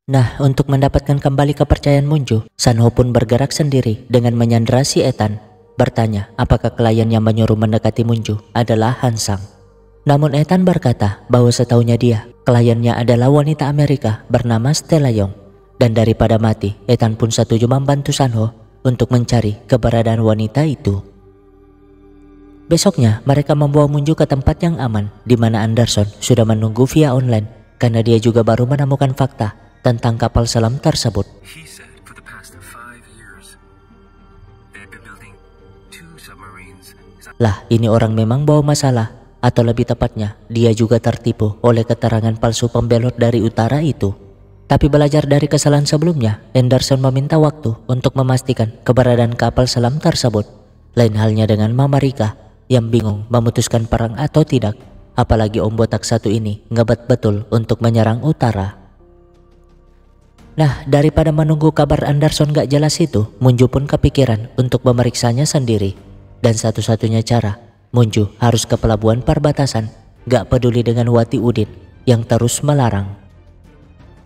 Nah, untuk mendapatkan kembali kepercayaan Munju, Sanho pun bergerak sendiri dengan menyandera si Ethan, bertanya apakah klien yang menyuruh mendekati Munju adalah Han Sang. Namun Ethan berkata bahwa setahunya dia, kliennya adalah wanita Amerika bernama Stella Young. Dan daripada mati, Ethan pun setuju membantu Sanho untuk mencari keberadaan wanita itu. Besoknya, mereka membawa Munju ke tempat yang aman, di mana Anderson sudah menunggu via online, karena dia juga baru menemukan fakta tentang kapal selam tersebut. Lah, ini orang memang bawa masalah, atau lebih tepatnya, dia juga tertipu oleh keterangan palsu pembelot dari utara itu. Tapi belajar dari kesalahan sebelumnya, Anderson meminta waktu untuk memastikan keberadaan kapal selam tersebut. Lain halnya dengan Mama Rika yang bingung memutuskan perang atau tidak, apalagi Om Botak satu ini ngebet betul untuk menyerang utara. Nah, daripada menunggu kabar Anderson gak jelas itu, Munju pun kepikiran untuk memeriksanya sendiri. Dan satu-satunya cara, Munju harus ke pelabuhan perbatasan, gak peduli dengan Wati Udin yang terus melarang.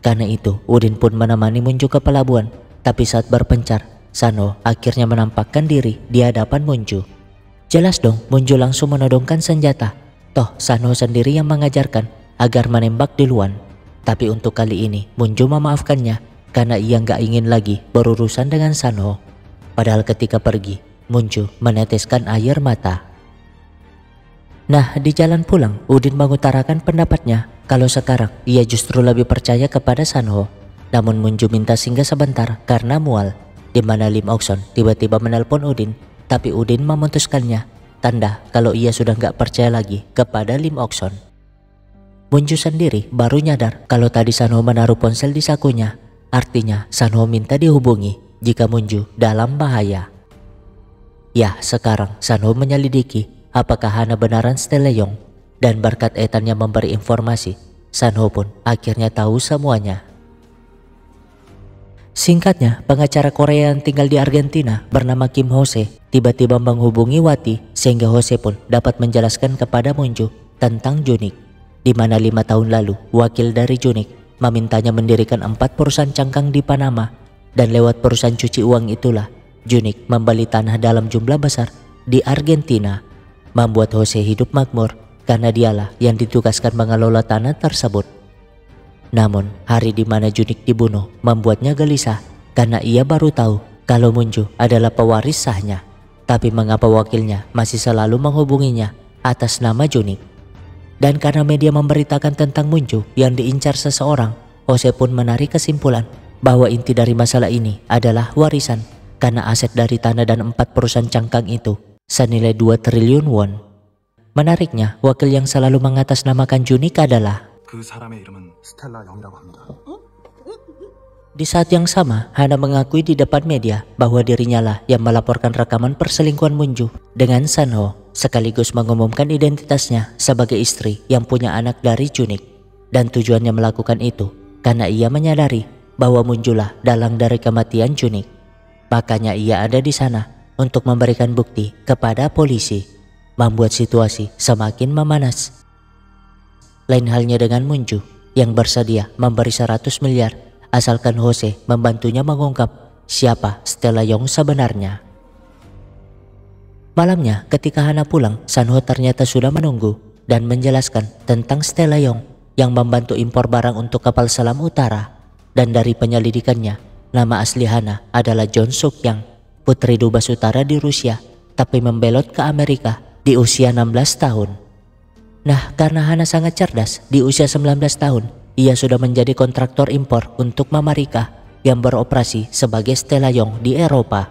Karena itu, Udin pun menemani Munju ke pelabuhan, tapi saat berpencar, Sanho akhirnya menampakkan diri di hadapan Munju. Jelas dong, Munju langsung menodongkan senjata. Toh, Sanho sendiri yang mengajarkan agar menembak duluan. Tapi untuk kali ini, Munju memaafkannya karena ia nggak ingin lagi berurusan dengan Sanho. Padahal ketika pergi, Munju meneteskan air mata. Nah, di jalan pulang, Udin mengutarakan pendapatnya kalau sekarang ia justru lebih percaya kepada Sanho. Namun Munju minta singgah sebentar karena mual, di mana Lim Okson tiba-tiba menelpon Udin, tapi Udin memutuskannya, tanda kalau ia sudah nggak percaya lagi kepada Lim Okson. Munju sendiri baru nyadar kalau tadi Sanho menaruh ponsel di sakunya. Artinya Sanho minta dihubungi jika Munju dalam bahaya. Ya, sekarang Sanho menyelidiki apakah Hana benaran Stella Young. Dan berkat Ethan yang memberi informasi, Sanho pun akhirnya tahu semuanya. Singkatnya, pengacara Korea yang tinggal di Argentina bernama Kim Hose tiba-tiba menghubungi Wati sehingga Hose pun dapat menjelaskan kepada Munju tentang Junik, di mana 5 tahun lalu wakil dari Junik memintanya mendirikan 4 perusahaan cangkang di Panama, dan lewat perusahaan cuci uang itulah Junik membeli tanah dalam jumlah besar di Argentina, membuat Hose hidup makmur karena dialah yang ditugaskan mengelola tanah tersebut. Namun hari di mana Junik dibunuh membuatnya gelisah karena ia baru tahu kalau Munju adalah pewaris sahnya. Tapi mengapa wakilnya masih selalu menghubunginya atas nama Junik? Dan karena media memberitakan tentang Munju yang diincar seseorang, Hose pun menarik kesimpulan bahwa inti dari masalah ini adalah warisan, karena aset dari tanah dan 4 perusahaan cangkang itu senilai 2 triliun won. Menariknya, wakil yang selalu mengatasnamakan Junik adalah di saat yang sama, Hana mengakui di depan media bahwa dirinya lah yang melaporkan rekaman perselingkuhan Munju dengan Sanho, sekaligus mengumumkan identitasnya sebagai istri yang punya anak dari Junik. Dan tujuannya melakukan itu karena ia menyadari bahwa Munju lah dalang dari kematian Junik. Makanya ia ada di sana untuk memberikan bukti kepada polisi, membuat situasi semakin memanas. Lain halnya dengan Munju yang bersedia memberi 100 miliar asalkan Hose membantunya mengungkap siapa Stella Young sebenarnya. Malamnya ketika Hana pulang, Sanho ternyata sudah menunggu dan menjelaskan tentang Stella Young yang membantu impor barang untuk kapal selam utara. Dan dari penyelidikannya, nama asli Hana adalah John Suk Yang, putri dubes utara di Rusia, tapi membelot ke Amerika di usia 16 tahun. Nah, karena Hana sangat cerdas, di usia 19 tahun, ia sudah menjadi kontraktor impor untuk Mama Rika yang beroperasi sebagai Stella Young di Eropa.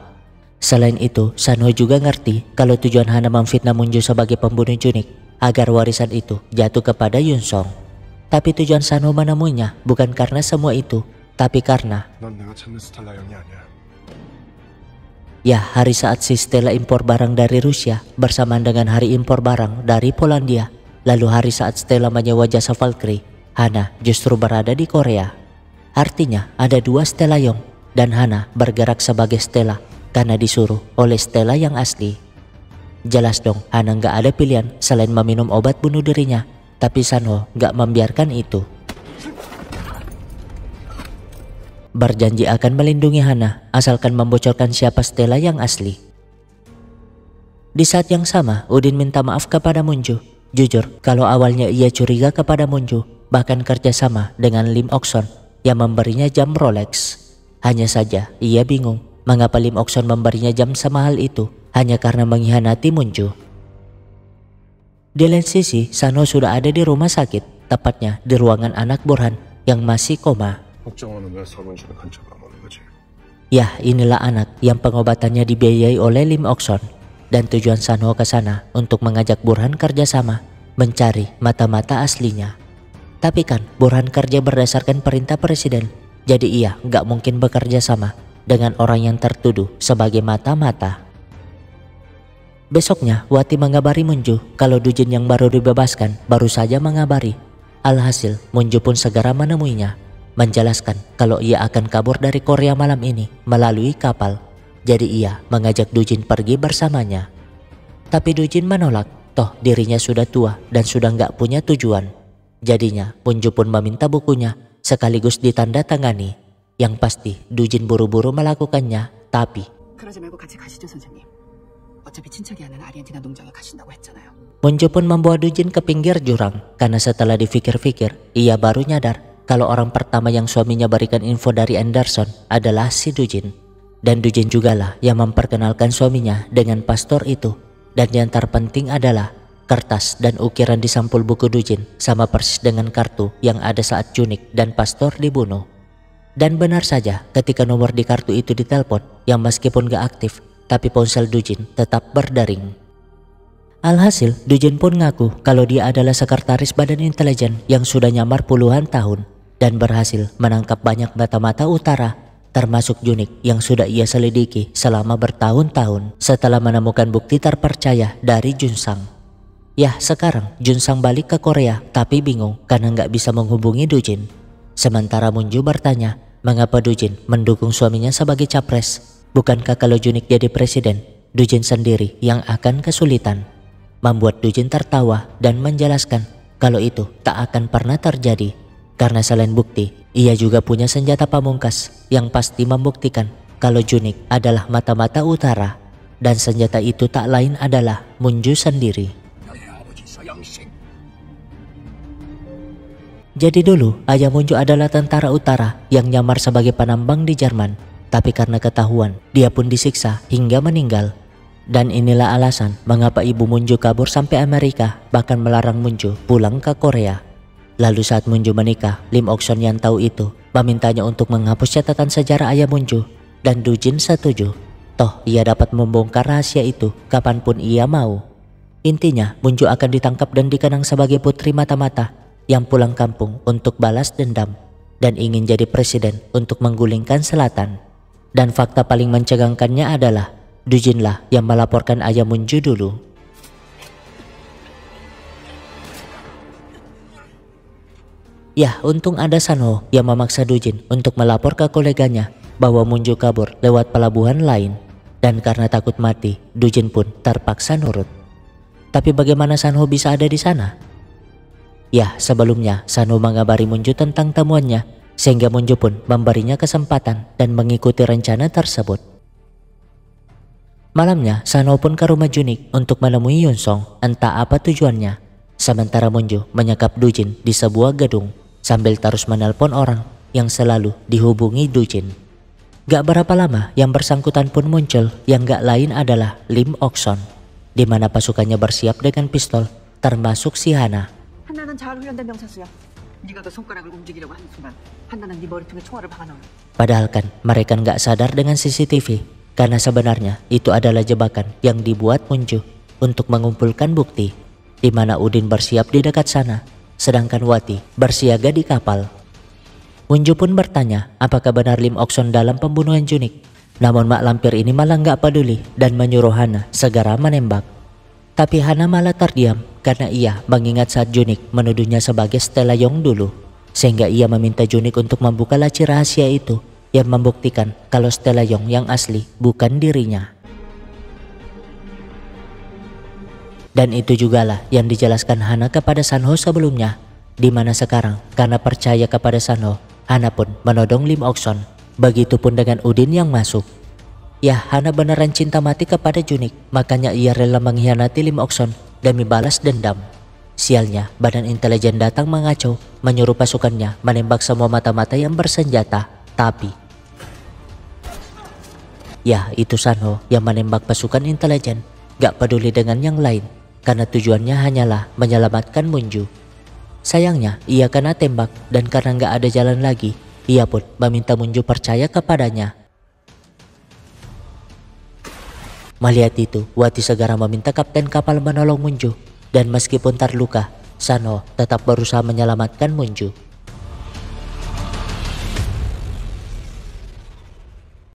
Selain itu, Sanho juga ngerti kalau tujuan Hana memfitnah Munju sebagai pembunuh Junik agar warisan itu jatuh kepada Yun Song. Tapi tujuan Sanho menemuinya bukan karena semua itu, tapi karena hari saat si Stella impor barang dari Rusia bersamaan dengan hari impor barang dari Polandia. Lalu hari saat Stella menyewa jasa Valkyrie, Hana justru berada di Korea. Artinya ada 2 Stella Young dan Hana bergerak sebagai Stella karena disuruh oleh Stella yang asli. Jelas dong Hana nggak ada pilihan selain meminum obat bunuh dirinya, tapi Sanho nggak membiarkan itu. berjanji akan melindungi Hana asalkan membocorkan siapa Stella yang asli. Di saat yang sama, Udin minta maaf kepada Munju. Jujur, kalau awalnya ia curiga kepada Munju, bahkan kerjasama dengan Lim Okson yang memberinya jam Rolex. Hanya saja, ia bingung mengapa Lim Okson memberinya jam semahal itu hanya karena mengkhianati Munju. Di lain sisi, Sanho sudah ada di rumah sakit, tepatnya di ruangan anak Burhan yang masih koma. Yah, inilah anak yang pengobatannya dibiayai oleh Lim Okson, dan tujuan Sanho ke sana untuk mengajak Burhan kerjasama mencari mata-mata aslinya. Tapi kan Burhan kerja berdasarkan perintah presiden, jadi ia nggak mungkin bekerja sama dengan orang yang tertuduh sebagai mata-mata. Besoknya, Wati mengabari Munju kalau Dujin yang baru dibebaskan baru saja mengabari. Alhasil, Munju pun segera menemuinya, menjelaskan kalau ia akan kabur dari Korea malam ini melalui kapal. Jadi ia mengajak Dujin pergi bersamanya. Tapi Dujin menolak, toh dirinya sudah tua dan sudah nggak punya tujuan. Jadinya, Munju pun meminta bukunya sekaligus ditandatangani. Yang pasti, Dujin buru-buru melakukannya, tapi Munju pun membawa Dujin ke pinggir jurang karena setelah dipikir-pikir, ia baru nyadar kalau orang pertama yang suaminya berikan info dari Anderson adalah si Dujin. Dan Dujin jugalah yang memperkenalkan suaminya dengan pastor itu. Dan yang terpenting adalah kertas dan ukiran di sampul buku Dujin sama persis dengan kartu yang ada saat Junik dan pastor dibunuh. Dan benar saja ketika nomor di kartu itu ditelepon yang meskipun gak aktif, tapi ponsel Dujin tetap berdering. Alhasil, Dujin pun ngaku kalau dia adalah sekretaris badan intelijen yang sudah nyamar puluhan tahun dan berhasil menangkap banyak mata-mata utara, termasuk Junik yang sudah ia selidiki selama bertahun-tahun setelah menemukan bukti terpercaya dari Junsang. Yah, sekarang Junsang balik ke Korea tapi bingung karena nggak bisa menghubungi Dujin. Sementara Munju bertanya mengapa Dujin mendukung suaminya sebagai capres. Bukankah kalau Junik jadi presiden, Dujin sendiri yang akan kesulitan? Membuat Dujin tertawa dan menjelaskan kalau itu tak akan pernah terjadi. Karena selain bukti, ia juga punya senjata pamungkas yang pasti membuktikan kalau Junik adalah mata-mata utara. Dan senjata itu tak lain adalah Munju sendiri. Jadi dulu, ayah Munju adalah tentara utara yang nyamar sebagai penambang di Jerman. Tapi karena ketahuan, dia pun disiksa hingga meninggal. Dan inilah alasan mengapa ibu Munju kabur sampai Amerika, bahkan melarang Munju pulang ke Korea. Lalu saat Munju menikah, Lim Okson yang tahu itu memintanya untuk menghapus catatan sejarah ayah Munju. Dan Dujin setuju. Toh ia dapat membongkar rahasia itu kapanpun ia mau. Intinya, Munju akan ditangkap dan dikenang sebagai putri mata-mata yang pulang kampung untuk balas dendam dan ingin jadi presiden untuk menggulingkan selatan. Dan fakta paling mencegangkannya adalah Dujinlah yang melaporkan ayah Munju dulu. Yah, untung ada Sanho yang memaksa Dujin untuk melapor ke koleganya bahwa Munju kabur lewat pelabuhan lain. Dan karena takut mati, Dujin pun terpaksa nurut. Tapi bagaimana Sanho bisa ada di sana? Yah, sebelumnya Sanho mengabari Munju tentang temuannya, sehingga Munju pun memberinya kesempatan dan mengikuti rencana tersebut. Malamnya, Sanho pun ke rumah Junik untuk menemui Yunsong, entah apa tujuannya. Sementara Munju menyekap Dujin di sebuah gedung sambil terus menelpon orang yang selalu dihubungi Dujin. Gak berapa lama yang bersangkutan pun muncul yang gak lain adalah Lim Okson, di mana pasukannya bersiap dengan pistol, termasuk si Hana. Padahal kan mereka nggak sadar dengan CCTV karena sebenarnya itu adalah jebakan yang dibuat Munju untuk mengumpulkan bukti, di mana Udin bersiap di dekat sana, sedangkan Wati bersiaga di kapal. Munju pun bertanya apakah benar Lim Okson dalam pembunuhan Junik, namun mak lampir ini malah nggak peduli dan menyuruh Hana segera menembak. Tapi Hana malah terdiam karena ia mengingat saat Junik menuduhnya sebagai Stella Yong dulu, sehingga ia meminta Junik untuk membuka laci rahasia itu yang membuktikan kalau Stella Yong yang asli bukan dirinya. Dan itu jugalah yang dijelaskan Hana kepada Sanho sebelumnya, di mana sekarang karena percaya kepada Sanho, Hana pun menodong Lim Okson Begitupun dengan Udin yang masuk. Ya, Hana beneran cinta mati kepada Junik, makanya ia rela mengkhianati Lim Okson demi balas dendam. Sialnya, badan intelijen datang mengacau, menyuruh pasukannya menembak semua mata-mata yang bersenjata. Tapi ya, itu Sanho yang menembak pasukan intelijen, gak peduli dengan yang lain, karena tujuannya hanyalah menyelamatkan Munju. Sayangnya, ia kena tembak dan karena gak ada jalan lagi, ia pun meminta Munju percaya kepadanya. Melihat itu, Wati segera meminta kapten kapal menolong Munju, dan meskipun terluka, Sanho tetap berusaha menyelamatkan Munju.